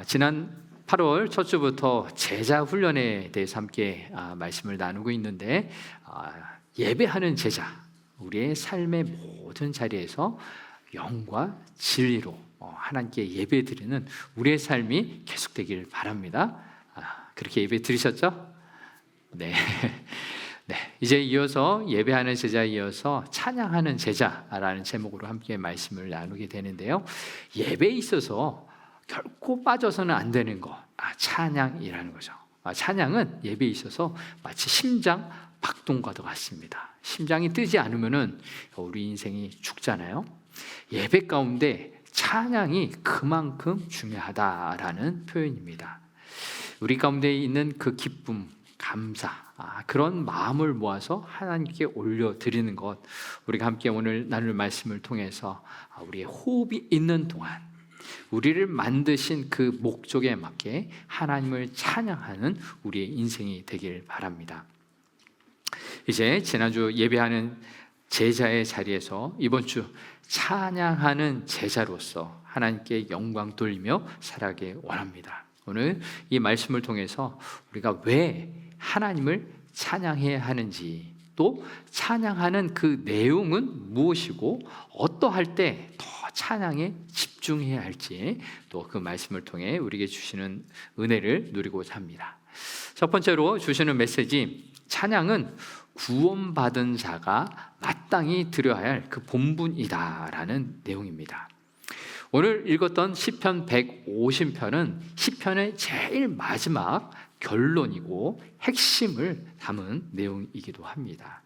지난 8월 첫 주부터 제자 훈련에 대해서 함께 말씀을 나누고 있는데, 예배하는 제자, 우리의 삶의 모든 자리에서 영과 진리로 하나님께 예배드리는 우리의 삶이 계속되길 바랍니다. 그렇게 예배 드리셨죠? 네. 네, 이제 이어서 예배하는 제자에 이어서 찬양하는 제자라는 제목으로 함께 말씀을 나누게 되는데요, 예배에 있어서 결코 빠져서는 안 되는 것, 찬양이라는 거죠. 찬양은 예배에 있어서 마치 심장 박동과도 같습니다. 심장이 뜨지 않으면은 우리 인생이 죽잖아요. 예배 가운데 찬양이 그만큼 중요하다라는 표현입니다. 우리 가운데 있는 그 기쁨, 감사, 그런 마음을 모아서 하나님께 올려드리는 것, 우리가 함께 오늘 나눌 말씀을 통해서 우리의 호흡이 있는 동안 우리를 만드신 그 목적에 맞게 하나님을 찬양하는 우리의 인생이 되길 바랍니다. 이제 지난주 예배하는 제자의 자리에서 이번 주 찬양하는 제자로서 하나님께 영광 돌리며 살아가길 원합니다. 오늘 이 말씀을 통해서 우리가 왜 하나님을 찬양해야 하는지, 또 찬양하는 그 내용은 무엇이고 어떠할 때 더 찬양에 집중해야 할지, 또 그 말씀을 통해 우리에게 주시는 은혜를 누리고자 합니다. 첫 번째로 주시는 메시지, 찬양은 구원받은 자가 마땅히 드려야 할 그 본분이다라는 내용입니다. 오늘 읽었던 시편 150편은 시편의 제일 마지막 결론이고 핵심을 담은 내용이기도 합니다.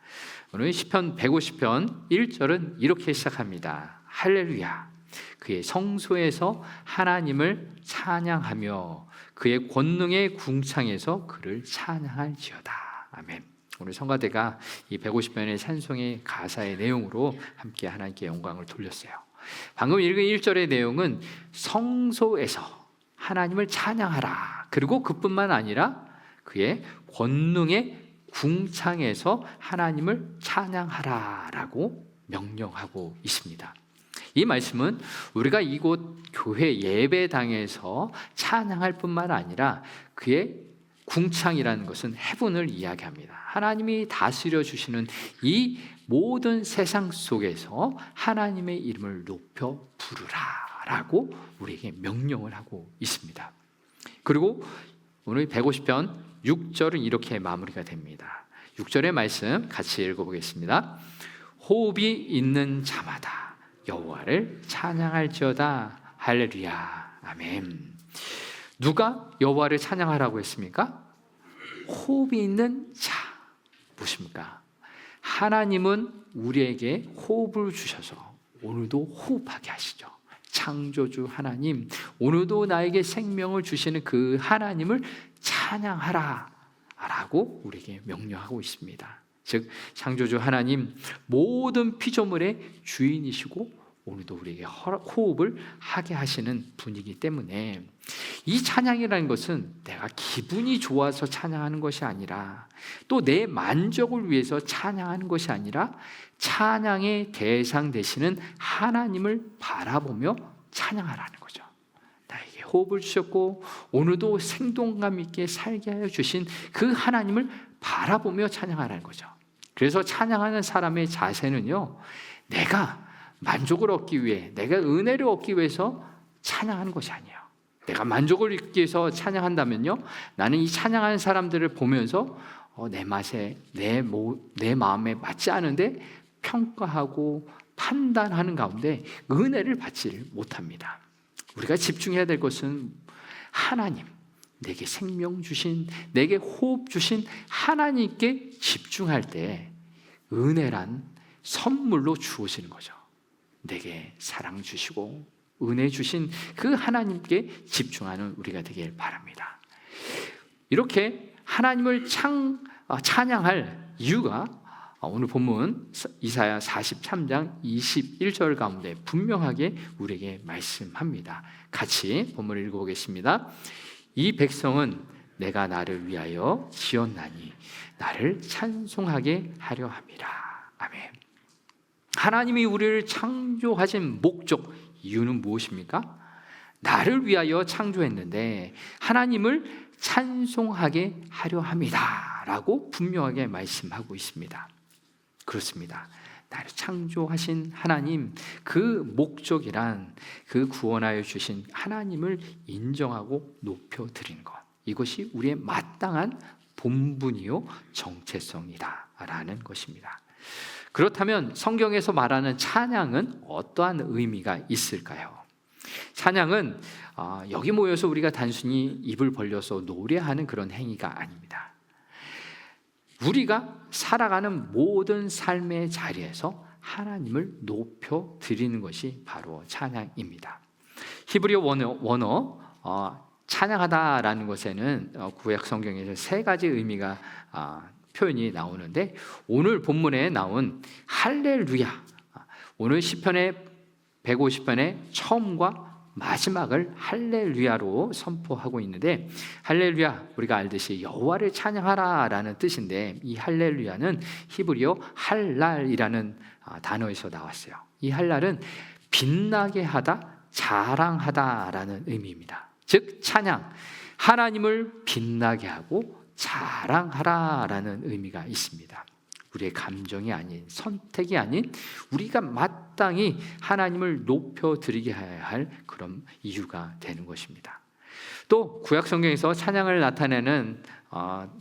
오늘 시편 150편 1절은 이렇게 시작합니다. 할렐루야, 그의 성소에서 하나님을 찬양하며 그의 권능의 궁창에서 그를 찬양할지어다. 아멘. 오늘 성가대가 이 150편의 찬송의 가사의 내용으로 함께 하나님께 영광을 돌렸어요. 방금 읽은 1절의 내용은 성소에서 하나님을 찬양하라, 그리고 그뿐만 아니라 그의 권능의 궁창에서 하나님을 찬양하라라고 명령하고 있습니다. 이 말씀은 우리가 이곳 교회 예배당에서 찬양할 뿐만 아니라 그의 궁창이라는 것은 헤븐을 이야기합니다. 하나님이 다스려 주시는 이 모든 세상 속에서 하나님의 이름을 높여 부르라라고 우리에게 명령을 하고 있습니다. 그리고 오늘 150편 6절은 이렇게 마무리가 됩니다. 6절의 말씀 같이 읽어보겠습니다. 호흡이 있는 자마다 여호와를 찬양할지어다. 할렐루야. 아멘. 누가 여호와를 찬양하라고 했습니까? 호흡이 있는 자. 무엇입니까? 하나님은 우리에게 호흡을 주셔서 오늘도 호흡하게 하시죠. 창조주 하나님, 오늘도 나에게 생명을 주시는 그 하나님을 찬양하라 라고 우리에게 명령하고 있습니다. 즉 창조주 하나님, 모든 피조물의 주인이시고 오늘도 우리에게 호흡을 하게 하시는 분이기 때문에 이 찬양이라는 것은 내가 기분이 좋아서 찬양하는 것이 아니라, 또 내 만족을 위해서 찬양하는 것이 아니라, 찬양의 대상 되시는 하나님을 바라보며 찬양하라는 거죠. 나에게 호흡을 주셨고 오늘도 생동감 있게 살게 하여 주신 그 하나님을 바라보며 찬양하라는 거죠. 그래서 찬양하는 사람의 자세는요, 내가 만족을 얻기 위해, 내가 은혜를 얻기 위해서 찬양하는 것이 아니에요. 내가 만족을 얻기 위해서 찬양한다면요, 나는 이 찬양하는 사람들을 보면서 내 맛에, 내 마음에 맞지 않은데 평가하고 판단하는 가운데 은혜를 받지 못합니다. 우리가 집중해야 될 것은 하나님, 내게 생명 주신, 내게 호흡 주신 하나님께 집중할 때 은혜란 선물로 주어지는 거죠. 내게 사랑 주시고 은혜 주신 그 하나님께 집중하는 우리가 되길 바랍니다. 이렇게 하나님을 찬양할 이유가 오늘 본문 이사야 43장 21절 가운데 분명하게 우리에게 말씀합니다. 같이 본문을 읽어보겠습니다. 이 백성은 내가 나를 위하여 지었나니 나를 찬송하게 하려 함이라. 아멘. 하나님이 우리를 창조하신 목적, 이유는 무엇입니까? 나를 위하여 창조했는데 하나님을 찬송하게 하려 함이다 라고 분명하게 말씀하고 있습니다. 그렇습니다. 나를 창조하신 하나님, 그 목적이란 그 구원하여 주신 하나님을 인정하고 높여드리는 것, 이것이 우리의 마땅한 본분이요 정체성이다 라는 것입니다. 그렇다면 성경에서 말하는 찬양은 어떠한 의미가 있을까요? 찬양은 여기 모여서 우리가 단순히 입을 벌려서 노래하는 그런 행위가 아닙니다. 우리가 살아가는 모든 삶의 자리에서 하나님을 높여드리는 것이 바로 찬양입니다. 히브리어 원어 찬양하다라는 것에는 구약 성경에서 세 가지 의미가 표현이 나오는데, 오늘 본문에 나온 할렐루야, 오늘 시편의 150편의 처음과 마지막을 할렐루야로 선포하고 있는데, 할렐루야 우리가 알듯이 여호와를 찬양하라라는 뜻인데, 이 할렐루야는 히브리어 할랄이라는 단어에서 나왔어요. 이 할랄은 빛나게 하다, 자랑하다라는 의미입니다. 즉 찬양, 하나님을 빛나게 하고 자랑하라라는 의미가 있습니다. 우리의 감정이 아닌, 선택이 아닌, 우리가 마땅히 하나님을 높여드리게 해야 할 그런 이유가 되는 것입니다. 또 구약 성경에서 찬양을 나타내는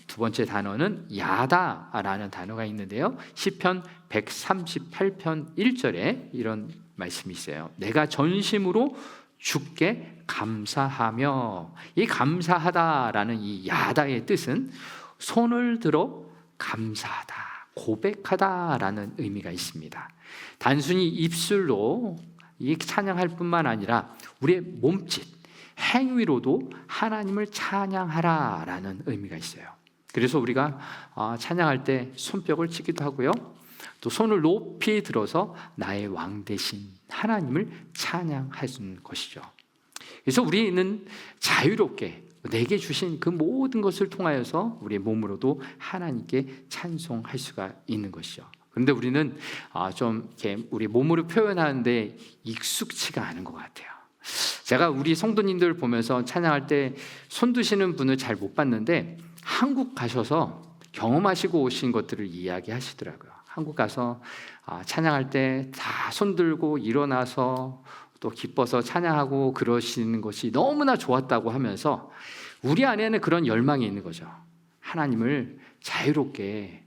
두 번째 단어는 야다라는 단어가 있는데요, 시편 138편 1절에 이런 말씀이 있어요. 내가 전심으로 주께 감사하며, 이 감사하다라는 이 야다의 뜻은 손을 들어 감사하다, 고백하다라는 의미가 있습니다. 단순히 입술로 이 찬양할 뿐만 아니라 우리의 몸짓, 행위로도 하나님을 찬양하라라는 의미가 있어요. 그래서 우리가 찬양할 때 손뼉을 치기도 하고요, 또 손을 높이 들어서 나의 왕 대신 하나님을 찬양하는 것이죠. 그래서 우리는 자유롭게 내게 주신 그 모든 것을 통하여서 우리의 몸으로도 하나님께 찬송할 수가 있는 것이죠. 그런데 우리는 좀 이렇게 우리 몸으로 표현하는데 익숙치가 않은 것 같아요. 제가 우리 성도님들 보면서 찬양할 때 손 드시는 분을 잘 못 봤는데, 한국 가셔서 경험하시고 오신 것들을 이야기하시더라고요. 한국 가서 찬양할 때 다 손 들고 일어나서 또 기뻐서 찬양하고 그러시는 것이 너무나 좋았다고 하면서 우리 안에는 그런 열망이 있는 거죠. 하나님을 자유롭게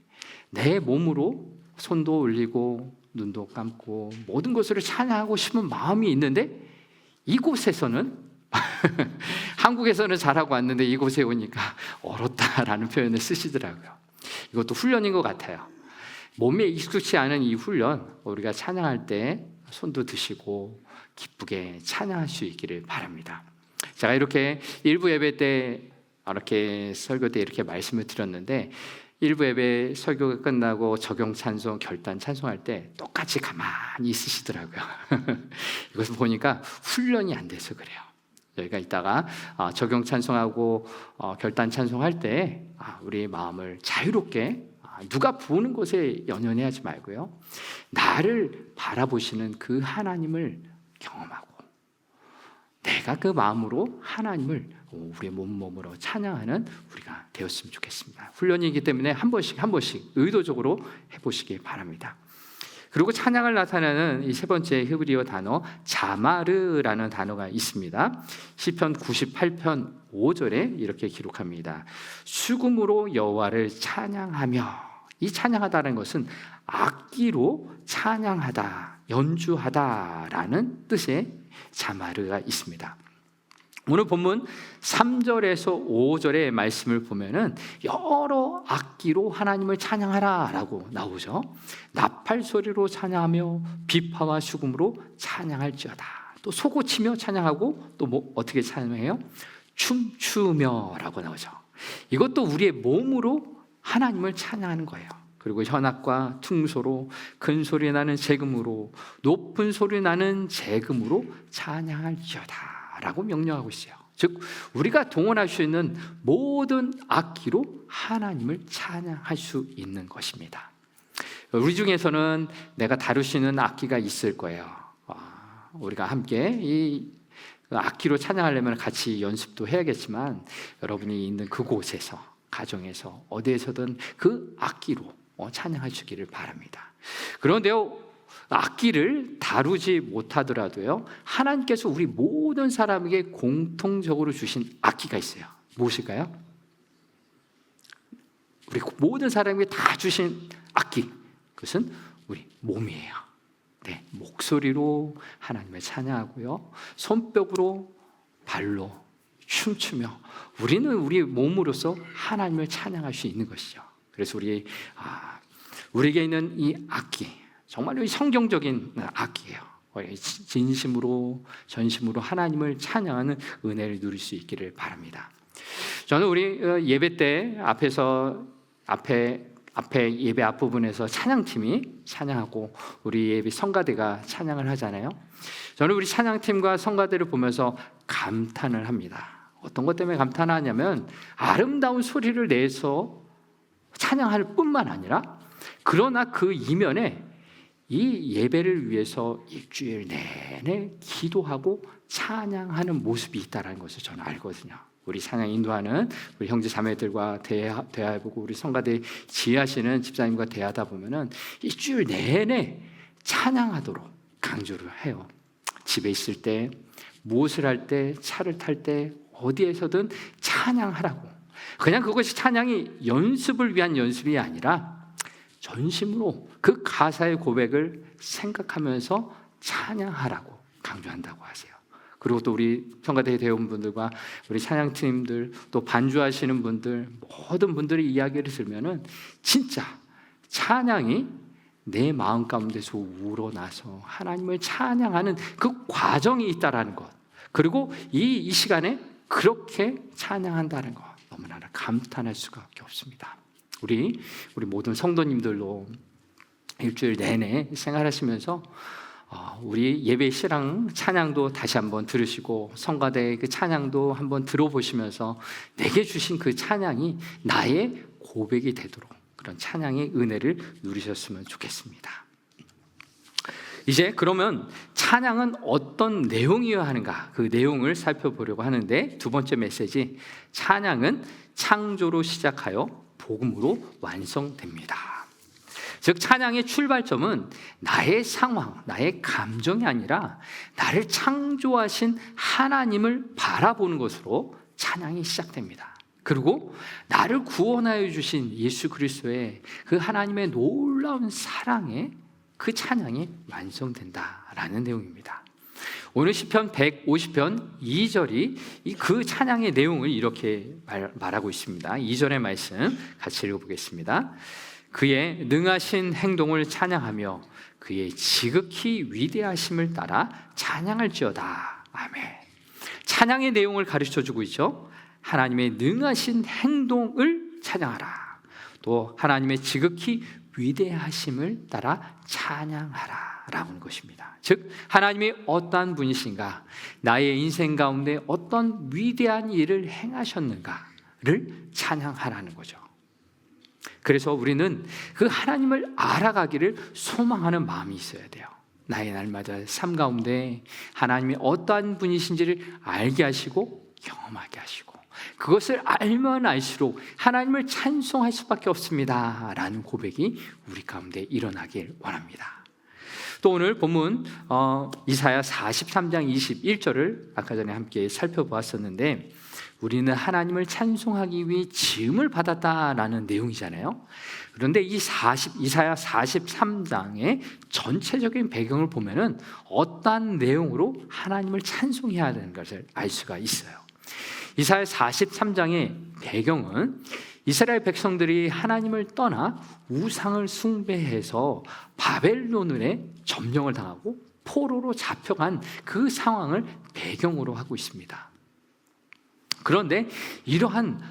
내 몸으로 손도 올리고 눈도 감고 모든 것을 찬양하고 싶은 마음이 있는데, 이곳에서는 한국에서는 잘하고 왔는데 이곳에 오니까 얼었다라는 표현을 쓰시더라고요. 이것도 훈련인 것 같아요. 몸에 익숙치 않은 이 훈련, 우리가 찬양할 때 손도 드시고 기쁘게 찬양할 수 있기를 바랍니다. 제가 이렇게 일부 예배 때, 이렇게 설교 때 이렇게 말씀을 드렸는데, 일부 예배 설교가 끝나고 적용 찬송, 결단 찬송할 때 똑같이 가만히 있으시더라고요. 이것을 보니까 훈련이 안 돼서 그래요. 저희가 이따가 적용 찬송하고 결단 찬송할 때 우리의 마음을 자유롭게 누가 보는 것에 연연해하지 말고요, 나를 바라보시는 그 하나님을 경험하고 내가 그 마음으로 하나님을 우리의 몸으로 찬양하는 우리가 되었으면 좋겠습니다. 훈련이기 때문에 한 번씩 의도적으로 해보시기 바랍니다. 그리고 찬양을 나타내는 이 세 번째 히브리어 단어 자마르라는 단어가 있습니다. 시편 98편 5절에 이렇게 기록합니다. 수금으로 여호와를 찬양하며, 이 찬양하다는 것은 악기로 찬양하다, 연주하다라는 뜻의 자마르가 있습니다. 오늘 본문 3절에서 5절의 말씀을 보면은 여러 악기로 하나님을 찬양하라라고 나오죠. 나팔 소리로 찬양하며 비파와 수금으로 찬양할지어다. 또 소고치며 찬양하고 또 뭐 어떻게 찬양해요? 춤추며라고 나오죠. 이것도 우리의 몸으로 하나님을 찬양하는 거예요. 그리고 현악과 퉁소로, 큰 소리 나는 재금으로, 높은 소리 나는 재금으로 찬양할지어다 라고 명령하고 있어요. 즉 우리가 동원할 수 있는 모든 악기로 하나님을 찬양할 수 있는 것입니다. 우리 중에서는 내가 다룰 수 있는 악기가 있을 거예요. 우리가 함께 이 악기로 찬양하려면 같이 연습도 해야겠지만 여러분이 있는 그곳에서, 가정에서, 어디에서든 그 악기로 찬양하시기를 바랍니다. 그런데요, 악기를 다루지 못하더라도요, 하나님께서 우리 모든 사람에게 공통적으로 주신 악기가 있어요. 무엇일까요? 우리 모든 사람에게 다 주신 악기, 그것은 우리 몸이에요. 네, 목소리로 하나님을 찬양하고요, 손뼉으로, 발로 춤추며 우리는 우리 몸으로서 하나님을 찬양할 수 있는 것이죠. 그래서 우리에게 있는 이 악기, 정말로 성경적인 악기예요. 진심으로 전심으로 하나님을 찬양하는 은혜를 누릴 수 있기를 바랍니다. 저는 우리 예배 때 앞에 예배 앞부분에서 찬양팀이 찬양하고 우리 예배 성가대가 찬양을 하잖아요. 저는 우리 찬양팀과 성가대를 보면서 감탄을 합니다. 어떤 것 때문에 감탄하냐면, 아름다운 소리를 내서 찬양할 뿐만 아니라, 그러나 그 이면에 이 예배를 위해서 일주일 내내 기도하고 찬양하는 모습이 있다는 것을 저는 알거든요. 우리 찬양 인도하는 우리 형제 자매들과 대화해보고 우리 성가대 지휘하시는 집사님과 대화하다 보면은 일주일 내내 찬양하도록 강조를 해요. 집에 있을 때, 무엇을 할 때, 차를 탈 때, 어디에서든 찬양하라고. 그냥 그것이 찬양이 연습을 위한 연습이 아니라 전심으로 그 가사의 고백을 생각하면서 찬양하라고 강조한다고 하세요. 그리고 또 우리 성가대 대원분들과 우리 찬양팀들, 또 반주하시는 분들, 모든 분들의 이야기를 들으면은 진짜 찬양이 내 마음 가운데서 우러나서 하나님을 찬양하는 그 과정이 있다라는 것, 그리고 이 시간에 그렇게 찬양한다는 것, 너무나 감탄할 수밖에 없습니다. 우리 모든 성도님들로 일주일 내내 생활하시면서 우리 예배 시랑 찬양도 다시 한번 들으시고, 성가대의 그 찬양도 한번 들어보시면서 내게 주신 그 찬양이 나의 고백이 되도록 그런 찬양의 은혜를 누리셨으면 좋겠습니다. 이제 그러면 찬양은 어떤 내용이어야 하는가, 그 내용을 살펴보려고 하는데, 두 번째 메시지, 찬양은 창조로 시작하여 복음으로 완성됩니다. 즉, 찬양의 출발점은 나의 상황, 나의 감정이 아니라 나를 창조하신 하나님을 바라보는 것으로 찬양이 시작됩니다. 그리고 나를 구원하여 주신 예수 그리스도의 그 하나님의 놀라운 사랑에 그 찬양이 완성된다라는 내용입니다. 오늘 시편 150편 2절이 그 찬양의 내용을 이렇게 말하고 있습니다. 2절의 말씀 같이 읽어보겠습니다. 그의 능하신 행동을 찬양하며 그의 지극히 위대하심을 따라 찬양할지어다. 아멘. 찬양의 내용을 가르쳐주고 있죠. 하나님의 능하신 행동을 찬양하라. 또 하나님의 지극히 위대하심을 따라 찬양하라 라는 것입니다. 즉, 하나님이 어떠한 분이신가, 나의 인생 가운데 어떤 위대한 일을 행하셨는가를 찬양하라는 거죠. 그래서 우리는 그 하나님을 알아가기를 소망하는 마음이 있어야 돼요. 나의 날마다 삶 가운데 하나님이 어떠한 분이신지를 알게 하시고 경험하게 하시고, 그것을 알면 알수록 하나님을 찬송할 수밖에 없습니다 라는 고백이 우리 가운데 일어나길 원합니다. 또 오늘 본문 이사야 43장 21절을 아까 전에 함께 살펴보았었는데, 우리는 하나님을 찬송하기 위해 지음을 받았다라는 내용이잖아요. 그런데 이사야 43장의 전체적인 배경을 보면은 어떠한 내용으로 하나님을 찬송해야 하는 것을 알 수가 있어요. 이사야 43장의 배경은 이스라엘 백성들이 하나님을 떠나 우상을 숭배해서 바벨론에 점령을 당하고 포로로 잡혀간 그 상황을 배경으로 하고 있습니다. 그런데 이러한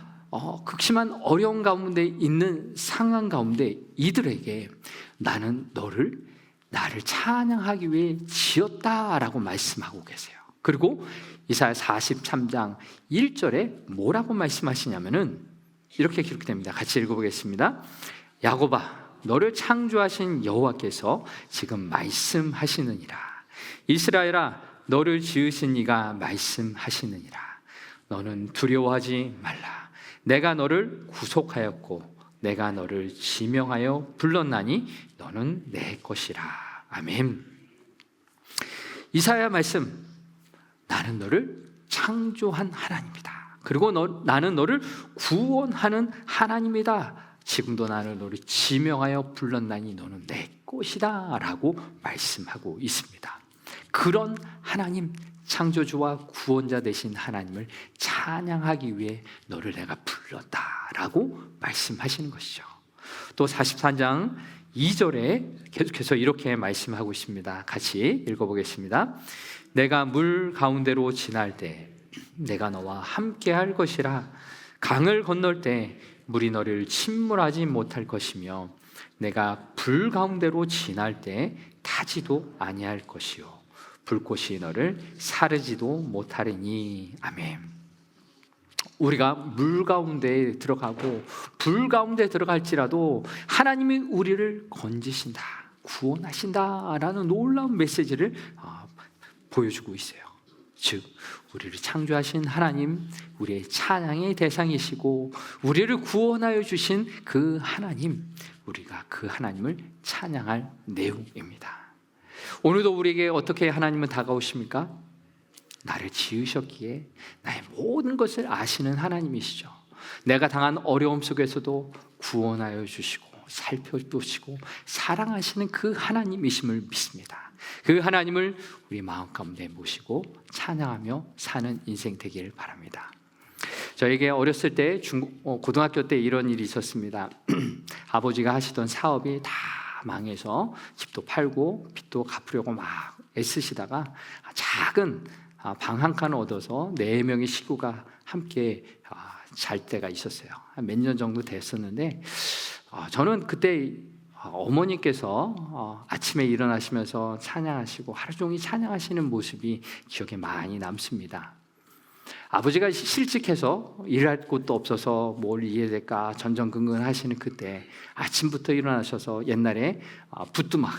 극심한 어려운 가운데 있는 상황 가운데 이들에게 나는 나를 찬양하기 위해 지었다라고 말씀하고 계세요. 그리고 이사야 43장 1절에 뭐라고 말씀하시냐면은 이렇게 기록됩니다. 같이 읽어보겠습니다. 야곱아, 너를 창조하신 여호와께서 지금 말씀하시느니라. 이스라엘아, 너를 지으신 이가 말씀하시느니라. 너는 두려워하지 말라. 내가 너를 구속하였고 내가 너를 지명하여 불렀나니 너는 내 것이라. 아멘. 이사야 말씀, 나는 너를 창조한 하나님이다. 그리고 나는 너를 구원하는 하나님이다. 지금도 나는 너를 지명하여 불렀나니 너는 내 것이다 라고 말씀하고 있습니다. 그런 하나님, 창조주와 구원자 되신 하나님을 찬양하기 위해 너를 내가 불렀다라고 말씀하시는 것이죠. 또 44장 2절에 계속해서 이렇게 말씀하고 있습니다. 같이 읽어보겠습니다. 내가 물 가운데로 지날 때 내가 너와 함께 할 것이라. 강을 건널 때 물이 너를 침몰하지 못할 것이며 내가 불 가운데로 지날 때 타지도 아니할 것이요 불꽃이 너를 사르지도 못하리니. 아멘. 우리가 물 가운데에 들어가고 불 가운데 들어갈지라도 하나님이 우리를 건지신다, 구원하신다라는 놀라운 메시지를 보여주고 있어요. 즉 우리를 창조하신 하나님, 우리의 찬양의 대상이시고 우리를 구원하여 주신 그 하나님, 우리가 그 하나님을 찬양할 내용입니다. 오늘도 우리에게 어떻게 하나님은 다가오십니까? 나를 지으셨기에 나의 모든 것을 아시는 하나님이시죠. 내가 당한 어려움 속에서도 구원하여 주시고 살펴보시고 사랑하시는 그 하나님이심을 믿습니다. 그 하나님을 우리 마음 가운데 모시고 찬양하며 사는 인생 되기를 바랍니다. 저에게 어렸을 때 고등학교 때 이런 일이 있었습니다. 아버지가 하시던 사업이 다 망해서 집도 팔고 빚도 갚으려고 막 애쓰시다가 작은 방 한 칸 얻어서 4명의 식구가 함께 잘 때가 있었어요. 몇 년 정도 됐었는데 저는 그때 어머니께서 아침에 일어나시면서 찬양하시고 하루 종일 찬양하시는 모습이 기억에 많이 남습니다. 아버지가 실직해서 일할 곳도 없어서 뭘 일해야 될까 전전긍긍 하시는 그때 아침부터 일어나셔서 옛날에 부뚜막,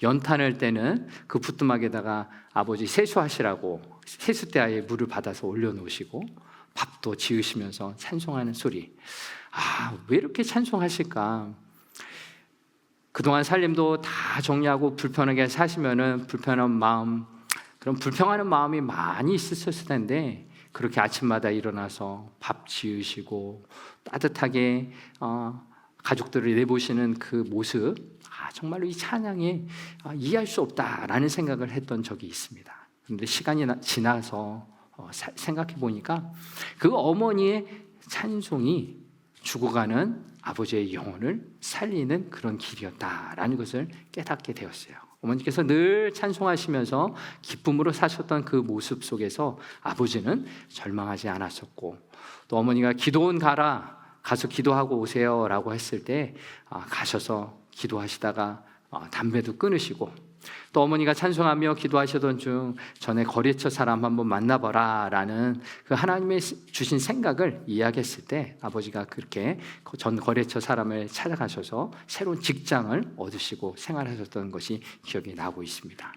연탄을 떼는 그 부뚜막에다가 아버지 세수하시라고 세수대야에 물을 받아서 올려놓으시고 밥도 지으시면서 찬송하는 소리. 왜 이렇게 찬송하실까? 그동안 살림도 다 정리하고 불편하게 사시면은 불편한 마음, 그런 불평하는 마음이 많이 있으셨을 텐데 그렇게 아침마다 일어나서 밥 지으시고 따뜻하게 가족들을 내보시는 그 모습, 정말로 이 찬양에 이해할 수 없다라는 생각을 했던 적이 있습니다. 그런데 시간이 지나서 생각해 보니까 그 어머니의 찬송이 죽어가는 아버지의 영혼을 살리는 그런 길이었다라는 것을 깨닫게 되었어요. 어머니께서 늘 찬송하시면서 기쁨으로 사셨던 그 모습 속에서 아버지는 절망하지 않았었고, 또 어머니가 기도원 가서 기도하고 오세요 라고 했을 때 가셔서 기도하시다가 담배도 끊으시고, 또 어머니가 찬송하며 기도하시던 중 전에 거래처 사람 한번 만나봐라 라는 그 하나님의 주신 생각을 이야기했을 때 아버지가 그렇게 전 거래처 사람을 찾아가셔서 새로운 직장을 얻으시고 생활하셨던 것이 기억이 나고 있습니다.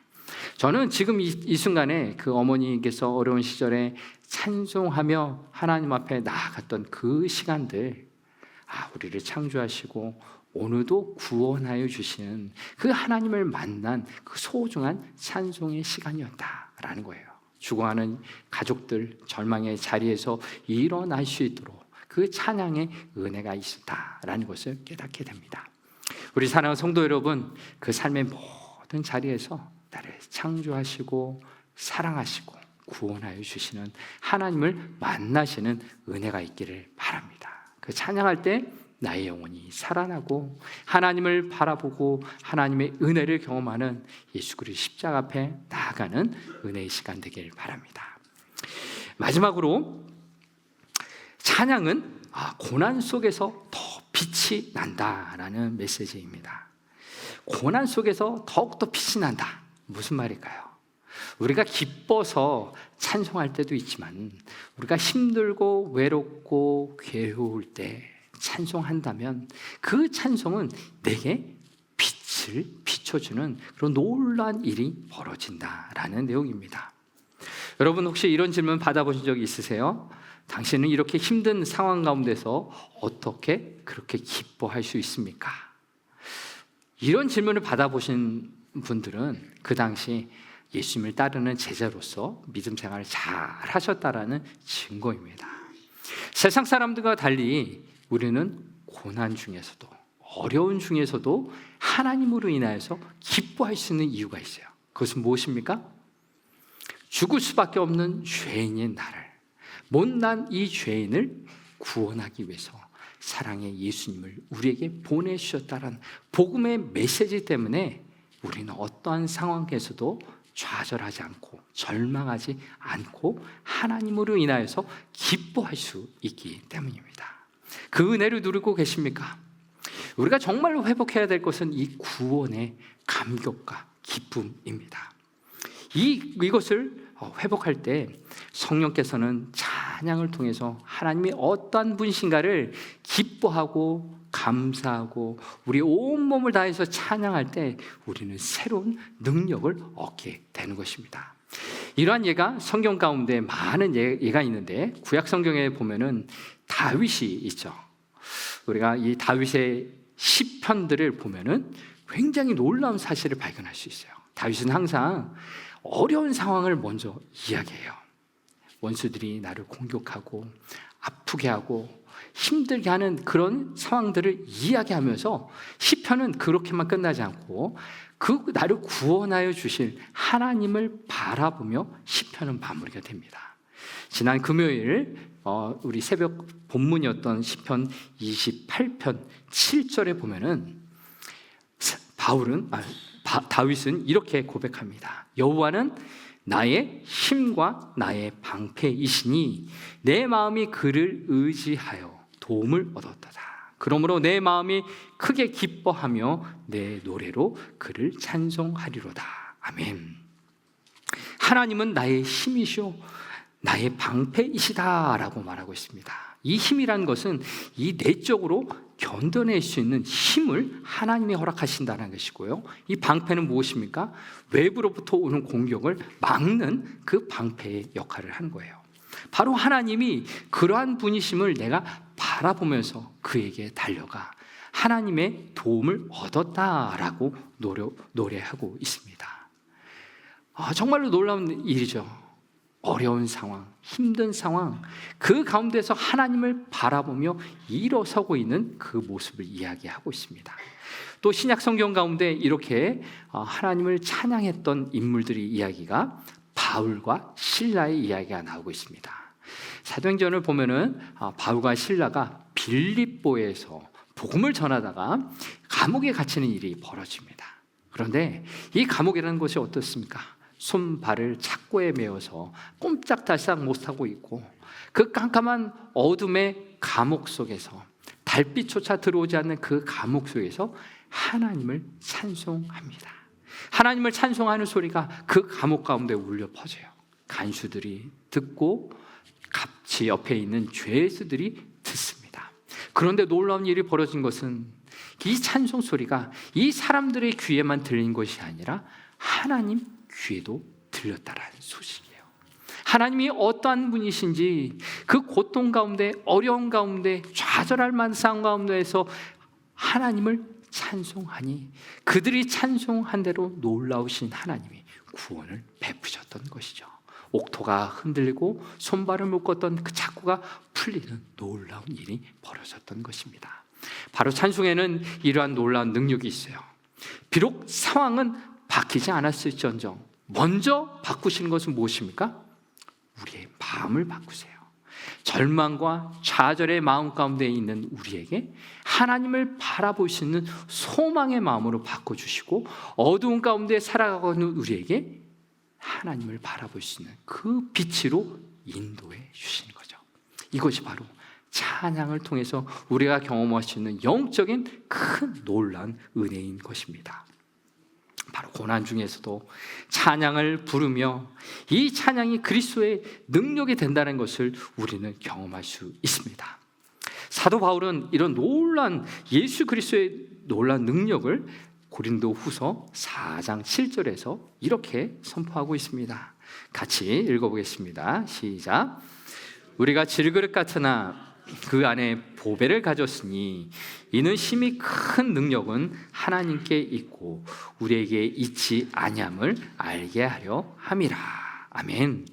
저는 지금 이 순간에 그 어머니께서 어려운 시절에 찬송하며 하나님 앞에 나아갔던 그 시간들, 우리를 창조하시고 오늘도 구원하여 주시는 그 하나님을 만난 그 소중한 찬송의 시간이었다라는 거예요. 죽어가는 가족들 절망의 자리에서 일어날 수 있도록 그 찬양의 은혜가 있었다라는 것을 깨닫게 됩니다. 우리 사랑하는 성도 여러분, 그 삶의 모든 자리에서 나를 창조하시고 사랑하시고 구원하여 주시는 하나님을 만나시는 은혜가 있기를 바랍니다. 그 찬양할 때 나의 영혼이 살아나고 하나님을 바라보고 하나님의 은혜를 경험하는 예수 그리스도 십자가 앞에 나아가는 은혜의 시간 되길 바랍니다. 마지막으로 찬양은 고난 속에서 더 빛이 난다라는 메시지입니다. 고난 속에서 더욱더 빛이 난다. 무슨 말일까요? 우리가 기뻐서 찬송할 때도 있지만 우리가 힘들고 외롭고 괴로울 때 찬송한다면 그 찬송은 내게 빛을 비춰주는 그런 놀라운 일이 벌어진다라는 내용입니다. 여러분 혹시 이런 질문 받아보신 적이 있으세요? 당신은 이렇게 힘든 상황 가운데서 어떻게 그렇게 기뻐할 수 있습니까? 이런 질문을 받아보신 분들은 그 당시 예수님을 따르는 제자로서 믿음 생활을 잘 하셨다라는 증거입니다. 세상 사람들과 달리 우리는 고난 중에서도, 어려운 중에서도 하나님으로 인하여서 기뻐할 수 있는 이유가 있어요. 그것은 무엇입니까? 죽을 수밖에 없는 죄인인 나를, 못난 이 죄인을 구원하기 위해서 사랑의 예수님을 우리에게 보내주셨다는 복음의 메시지 때문에 우리는 어떠한 상황에서도 좌절하지 않고 절망하지 않고 하나님으로 인하여서 기뻐할 수 있기 때문입니다. 그 은혜를 누리고 계십니까? 우리가 정말로 회복해야 될 것은 이 구원의 감격과 기쁨입니다. 이것을 회복할 때 성령께서는 찬양을 통해서 하나님이 어떠한 분이신가를 기뻐하고 감사하고 우리 온몸을 다해서 찬양할 때 우리는 새로운 능력을 얻게 되는 것입니다. 이러한 예가 성경 가운데 많은 예가 있는데 구약 성경에 보면은 다윗이 있죠. 우리가 이 다윗의 시편들을 보면은 굉장히 놀라운 사실을 발견할 수 있어요. 다윗은 항상 어려운 상황을 먼저 이야기해요. 원수들이 나를 공격하고 아프게 하고 힘들게 하는 그런 상황들을 이야기하면서 시편은 그렇게만 끝나지 않고 그 나를 구원하여 주실 하나님을 바라보며 시편은 마무리가 됩니다. 지난 금요일 우리 새벽 본문이었던 시편 28편 7절에 보면은 다윗은 이렇게 고백합니다. 여호와는 나의 힘과 나의 방패이시니 내 마음이 그를 의지하여 도움을 얻었도다. 그러므로 내 마음이 크게 기뻐하며 내 노래로 그를 찬송하리로다. 아멘. 하나님은 나의 힘이시오 나의 방패이시다라고 말하고 있습니다. 이 힘이란 것은 이 내적으로 견뎌낼 수 있는 힘을 하나님이 허락하신다는 것이고요. 이 방패는 무엇입니까? 외부로부터 오는 공격을 막는 그 방패의 역할을 하는 거예요. 바로 하나님이 그러한 분이심을 내가 바라보면서 그에게 달려가 하나님의 도움을 얻었다라고 노래하고 있습니다. 정말로 놀라운 일이죠. 어려운 상황, 힘든 상황, 그 가운데서 하나님을 바라보며 일어서고 있는 그 모습을 이야기하고 있습니다. 또 신약 성경 가운데 이렇게 하나님을 찬양했던 인물들의 이야기가 바울과 실라의 이야기가 나오고 있습니다. 사도행전을 보면은 바울과 실라가 빌립보에서 복음을 전하다가 감옥에 갇히는 일이 벌어집니다. 그런데 이 감옥이라는 것이 어떻습니까? 손발을 착고에 매어서 꼼짝달싹 못하고 있고 그 깜깜한 어둠의 감옥 속에서 달빛조차 들어오지 않는 그 감옥 속에서 하나님을 찬송합니다. 하나님을 찬송하는 소리가 그 감옥 가운데 울려 퍼져요. 간수들이 듣고 같이 옆에 있는 죄수들이 듣습니다. 그런데 놀라운 일이 벌어진 것은 이 찬송 소리가 이 사람들의 귀에만 들린 것이 아니라 하나님 귀에도 들렸다라는 소식이에요. 하나님이 어떠한 분이신지 그 고통 가운데 어려운 가운데 좌절할 만한 상황 가운데에서 하나님을 찬송하니 그들이 찬송한 대로 놀라우신 하나님이 구원을 베푸셨던 것이죠. 옥토가 흔들리고 손발을 묶었던 그 착고가 풀리는 놀라운 일이 벌어졌던 것입니다. 바로 찬송에는 이러한 놀라운 능력이 있어요. 비록 상황은 바뀌지 않았을지언정 먼저 바꾸시는 것은 무엇입니까? 우리의 마음을 바꾸세요. 절망과 좌절의 마음 가운데 있는 우리에게 하나님을 바라볼 수 있는 소망의 마음으로 바꿔주시고 어두운 가운데 살아가고 있는 우리에게 하나님을 바라볼 수 있는 그 빛으로 인도해 주시는 거죠. 이것이 바로 찬양을 통해서 우리가 경험할 수 있는 영적인 큰 놀라운 은혜인 것입니다. 바로 고난 중에서도 찬양을 부르며 이 찬양이 그리스도의 능력이 된다는 것을 우리는 경험할 수 있습니다. 사도 바울은 이런 놀란 예수 그리스도의 놀란 능력을 고린도후서 4장 7절에서 이렇게 선포하고 있습니다. 같이 읽어보겠습니다. 시작. 우리가 질그릇 같으나 그 안에 보배를 가졌으니 이는 심히 큰 능력은 하나님께 있고 우리에게 있지 아니함을 알게 하려 함이라. 아멘.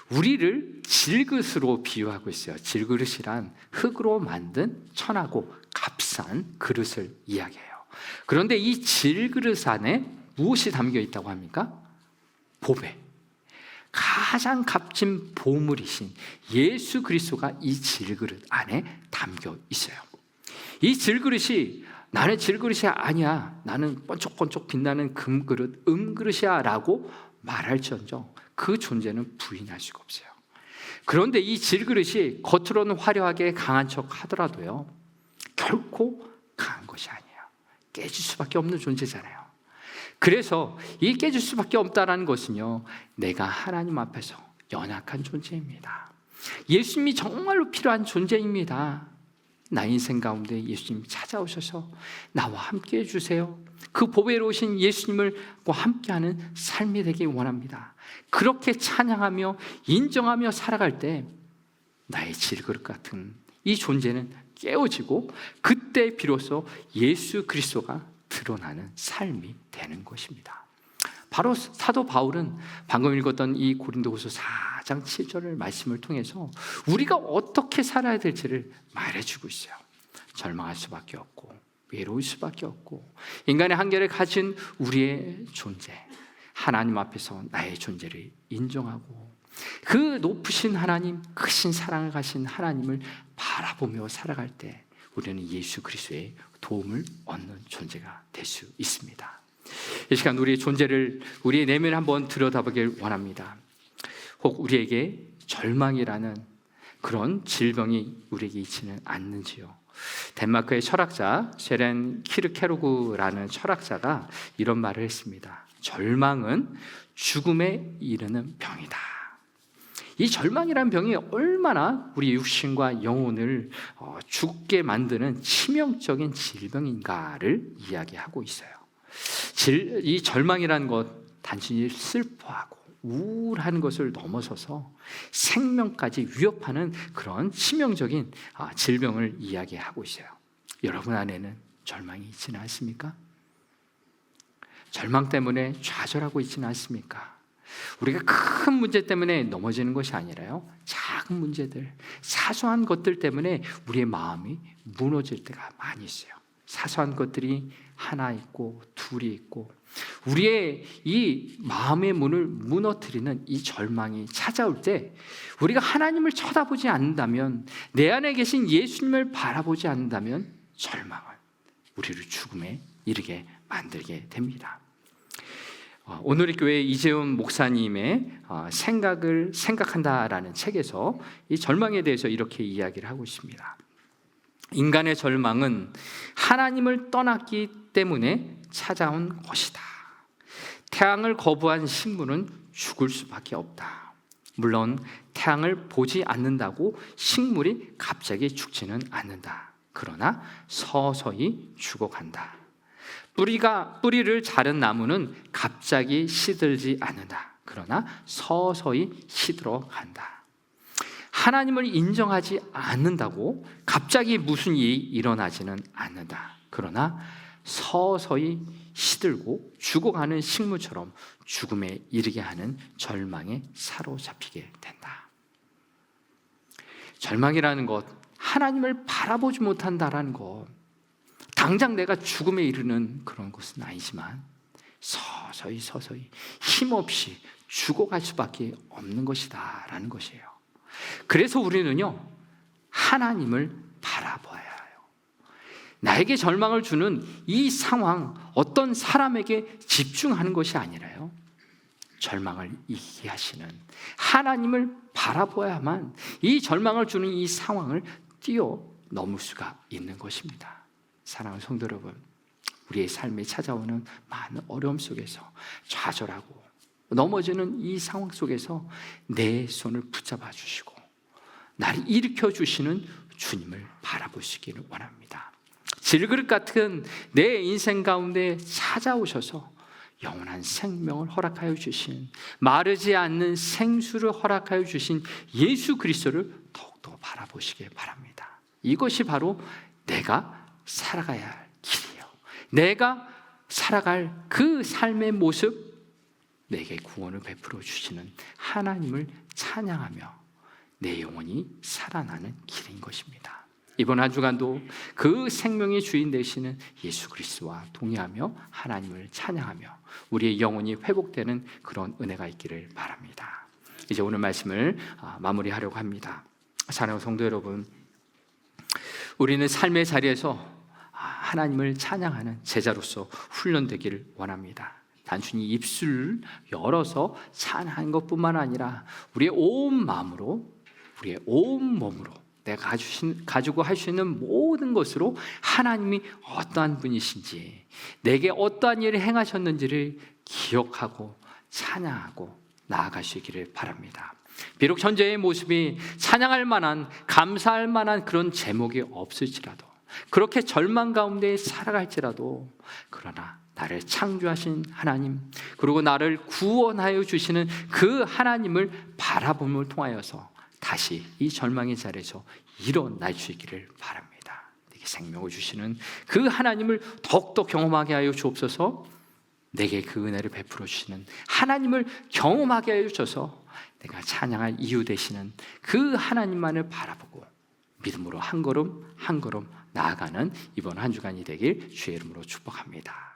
우리를 질그릇으로 비유하고 있어요. 질그릇이란 흙으로 만든 천하고 값싼 그릇을 이야기해요. 그런데 이 질그릇 안에 무엇이 담겨 있다고 합니까? 보배. 가장 값진 보물이신 예수 그리스도가 이 질그릇 안에 담겨 있어요. 이 질그릇이 나는 질그릇이 아니야, 나는 번쩍번쩍 빛나는 금그릇, 은그릇이야 라고 말할지언정 그 존재는 부인할 수가 없어요. 그런데 이 질그릇이 겉으로는 화려하게 강한 척 하더라도요, 결코 강한 것이 아니에요. 깨질 수밖에 없는 존재잖아요. 그래서 이 깨질 수밖에 없다는 것은요, 내가 하나님 앞에서 연약한 존재입니다. 예수님이 정말로 필요한 존재입니다. 나 인생 가운데 예수님 찾아오셔서 나와 함께 해주세요. 그 보배로우신 예수님을 함께하는 삶이 되길 원합니다. 그렇게 찬양하며 인정하며 살아갈 때 나의 질그릇 같은 이 존재는 깨어지고 그때 비로소 예수 그리스도가 드러나는 삶이 되는 것입니다. 바로 사도 바울은 방금 읽었던 이 고린도후서 4장 7절을 말씀을 통해서 우리가 어떻게 살아야 될지를 말해주고 있어요. 절망할 수밖에 없고 외로울 수밖에 없고 인간의 한계를 가진 우리의 존재, 하나님 앞에서 나의 존재를 인정하고 그 높으신 하나님, 크신 사랑을 가신 하나님을 바라보며 살아갈 때 우리는 예수 그리스도의 도움을 얻는 존재가 될 수 있습니다. 이 시간 우리의 존재를, 우리의 내면을 한번 들여다보길 원합니다. 혹 우리에게 절망이라는 그런 질병이 우리에게 있지는 않는지요. 덴마크의 철학자 쉐렌 키르케로그라는 철학자가 이런 말을 했습니다. 절망은 죽음에 이르는 병이다. 이 절망이라는 병이 얼마나 우리 육신과 영혼을 죽게 만드는 치명적인 질병인가를 이야기하고 있어요. 이 절망이라는 것, 단순히 슬퍼하고 우울한 것을 넘어서서 생명까지 위협하는 그런 치명적인 질병을 이야기하고 있어요. 여러분 안에는 절망이 있지는 않습니까? 절망 때문에 좌절하고 있지는 않습니까? 우리가 큰 문제 때문에 넘어지는 것이 아니라요, 작은 문제들, 사소한 것들 때문에 우리의 마음이 무너질 때가 많이 있어요. 사소한 것들이 하나 있고 둘이 있고 우리의 이 마음의 문을 무너뜨리는 이 절망이 찾아올 때 우리가 하나님을 쳐다보지 않는다면, 내 안에 계신 예수님을 바라보지 않는다면 절망은 우리를 죽음에 이르게 만들게 됩니다. 오늘의 교회 이재훈 목사님의 생각을 생각한다라는 책에서 이 절망에 대해서 이렇게 이야기를 하고 있습니다. 인간의 절망은 하나님을 떠났기 때문에 찾아온 것이다. 태양을 거부한 식물은 죽을 수밖에 없다. 물론 태양을 보지 않는다고 식물이 갑자기 죽지는 않는다. 그러나 서서히 죽어간다. 뿌리를 자른 나무는 갑자기 시들지 않는다. 그러나 서서히 시들어간다. 하나님을 인정하지 않는다고 갑자기 무슨 일이 일어나지는 않는다. 그러나 서서히 시들고 죽어가는 식물처럼 죽음에 이르게 하는 절망에 사로잡히게 된다. 절망이라는 것, 하나님을 바라보지 못한다라는 것, 당장 내가 죽음에 이르는 그런 것은 아니지만 서서히 힘없이 죽어갈 수밖에 없는 것이다 라는 것이에요. 그래서 우리는요, 하나님을 바라봐야 해요. 나에게 절망을 주는 이 상황, 어떤 사람에게 집중하는 것이 아니라요, 절망을 이기게 하시는 하나님을 바라봐야만 이 절망을 주는 이 상황을 뛰어넘을 수가 있는 것입니다. 사랑하는 성도 여러분, 우리의 삶에 찾아오는 많은 어려움 속에서 좌절하고 넘어지는 이 상황 속에서 내 손을 붙잡아 주시고 나를 일으켜 주시는 주님을 바라보시기를 원합니다. 질그릇 같은 내 인생 가운데 찾아오셔서 영원한 생명을 허락하여 주신, 마르지 않는 생수를 허락하여 주신 예수 그리스도를 더욱더 바라보시길 바랍니다. 이것이 바로 내가 살아가야 할 길이에요. 내가 살아갈 그 삶의 모습, 내게 구원을 베풀어 주시는 하나님을 찬양하며 내 영혼이 살아나는 길인 것입니다. 이번 한 주간도 그 생명의 주인 되시는 예수 그리스도와 동의하며 하나님을 찬양하며 우리의 영혼이 회복되는 그런 은혜가 있기를 바랍니다. 이제 오늘 말씀을 마무리하려고 합니다. 사랑하는 성도 여러분, 우리는 삶의 자리에서 하나님을 찬양하는 제자로서 훈련되기를 원합니다. 단순히 입술을 열어서 찬양하는 것뿐만 아니라 우리의 온 마음으로, 우리의 온 몸으로 내가 가지고 할 수 있는 모든 것으로 하나님이 어떠한 분이신지, 내게 어떠한 일을 행하셨는지를 기억하고 찬양하고 나아가시기를 바랍니다. 비록 현재의 모습이 찬양할 만한, 감사할 만한 그런 제목이 없을지라도, 그렇게 절망 가운데 살아갈지라도, 그러나 나를 창조하신 하나님, 그리고 나를 구원하여 주시는 그 하나님을 바라봄을 통하여서 다시 이 절망의 자리에서 일어날 수 있기를 바랍니다. 내게 생명을 주시는 그 하나님을 더욱더 경험하게 하여 주옵소서. 내게 그 은혜를 베풀어 주시는 하나님을 경험하게 하여 주셔서 내가 찬양할 이유 되시는 그 하나님만을 바라보고 믿음으로 한 걸음 한 걸음 나아가는 이번 한 주간이 되길 주의 이름으로 축복합니다.